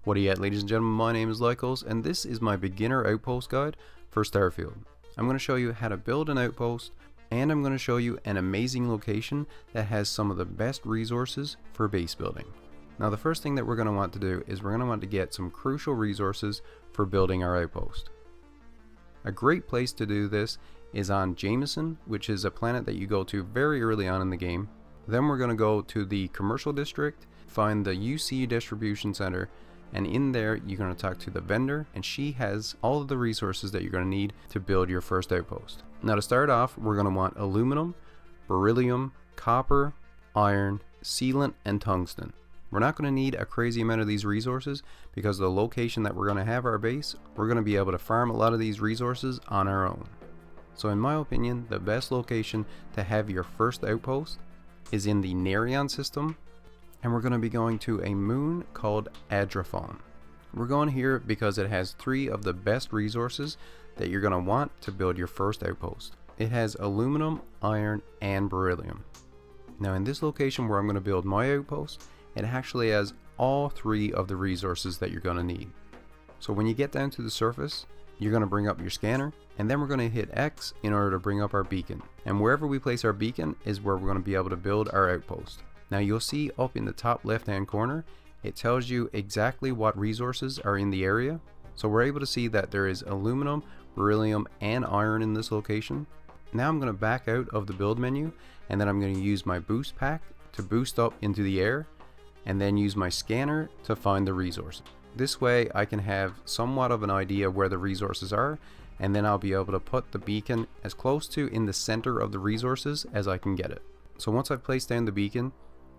What are you at, ladies and gentlemen? My name is Lycos, and this is my beginner outpost guide for Starfield. I'm going to show you how to build an outpost, and I'm going to show you an amazing location that has some of the best resources for base building. Now the first thing that we're going to want to do is we're going to want to get some crucial resources for building our outpost. A great place to do this is on Jameson, which is a planet that you go to very early on in the game. Then we're going to go to the commercial district, find the UC distribution center, and in there you're going to talk to the vendor, and she has all of the resources that you're going to need to build your first outpost. Now to start off, we're going to want aluminum, beryllium, copper, iron, sealant, and tungsten. We're not going to need a crazy amount of these resources because the location that we're going to have our base, we're going to be able to farm a lot of these resources on our own. So in my opinion, the best location to have your first outpost is in the Nerion system, and we're going to be going to a moon called Adraphon. We're going here because it has 3 of the best resources that you're going to want to build your first outpost. It has aluminum, iron, and beryllium. Now in this location where I'm going to build my outpost, it actually has all 3 of the resources that you're going to need. So when you get down to the surface, you're going to bring up your scanner, and then we're going to hit X in order to bring up our beacon. And wherever we place our beacon is where we're going to be able to build our outpost. Now you'll see up in the top left hand corner, it tells you exactly what resources are in the area. So we're able to see that there is aluminum, beryllium, and iron in this location. Now I'm going to back out of the build menu, and then I'm going to use my boost pack to boost up into the air, and then use my scanner to find the resources. This way I can have somewhat of an idea where the resources are, and then I'll be able to put the beacon as close to in the center of the resources as I can get it. So once I've placed down the beacon,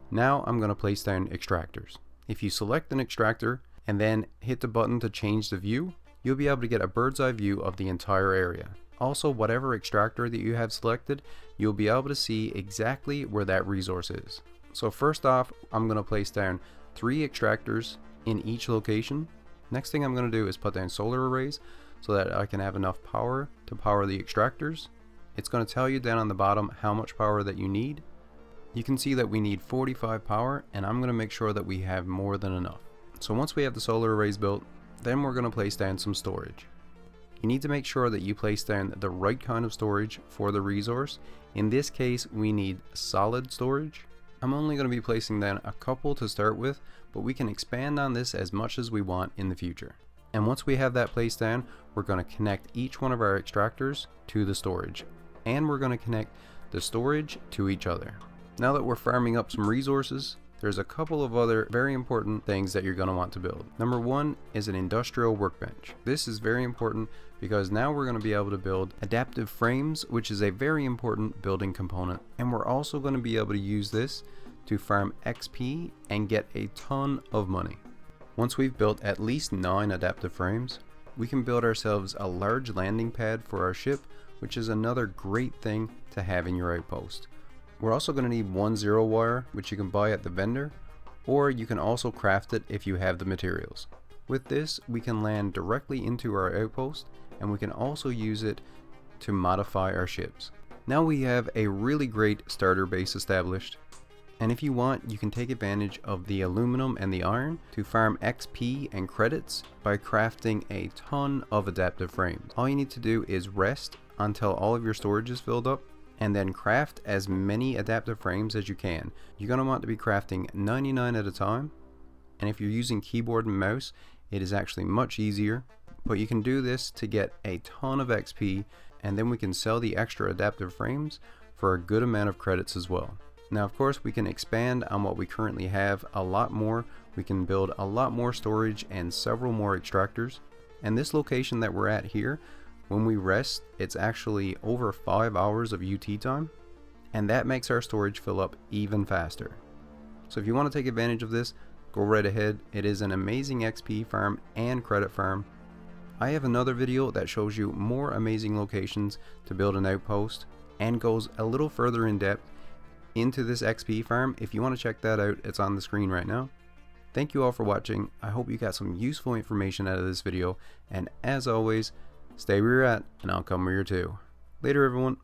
now I'm going to place down extractors. If you select an extractor and then hit the button to change the view, you'll be able to get a bird's eye view of the entire area. Also, whatever extractor that you have selected, you'll be able to see exactly where that resource is. So first off, I'm going to place down 3 extractors in each location. Next thing I'm going to do is put down solar arrays so that I can have enough power to power the extractors. It's going to tell you down on the bottom how much power that you need. You can see that we need 45 power, and I'm going to make sure that we have more than enough. So once we have the solar arrays built, then we're going to place down some storage. You need to make sure that you place down the right kind of storage for the resource. In this case, we need solid storage. I'm only going to be placing down a couple to start with, but we can expand on this as much as we want in the future. And once we have that placed down, we're going to connect each one of our extractors to the storage, and we're going to connect the storage to each other. Now that we're farming up some resources, there's a couple of other very important things that you're going to want to build. Number 1 is an industrial workbench. This is very important because now we're going to be able to build adaptive frames, which is a very important building component. And we're also going to be able to use this to farm XP and get a ton of money. Once we've built at least 9 adaptive frames, we can build ourselves a large landing pad for our ship, which is another great thing to have in your outpost. We're also going to need 1 0 wire, which you can buy at the vendor, or you can also craft it if you have the materials. With this, we can land directly into our outpost, and we can also use it to modify our ships. Now we have a really great starter base established, and if you want, you can take advantage of the aluminum and the iron to farm XP and credits by crafting a ton of adaptive frames. All you need to do is rest until all of your storage is filled up, and then craft as many adaptive frames as you can. You're going to want to be crafting 99 at a time, and if you're using keyboard and mouse, it is actually much easier, but you can do this to get a ton of XP, and then we can sell the extra adaptive frames for a good amount of credits as well. Now of course we can expand on what we currently have a lot more. We can build a lot more storage and several more extractors, and this location that we're at here, when we rest, it's actually over 5 hours of UT time, and that makes our storage fill up even faster. So if you want to take advantage of this, go right ahead. It is an amazing XP farm and credit farm. I have another video that shows you more amazing locations to build an outpost and goes a little further in depth into this XP farm. If you want to check that out, it's on the screen right now. Thank you all for watching. I hope you got some useful information out of this video, and as always, stay where you're at, and I'll come where you're to. Later, everyone.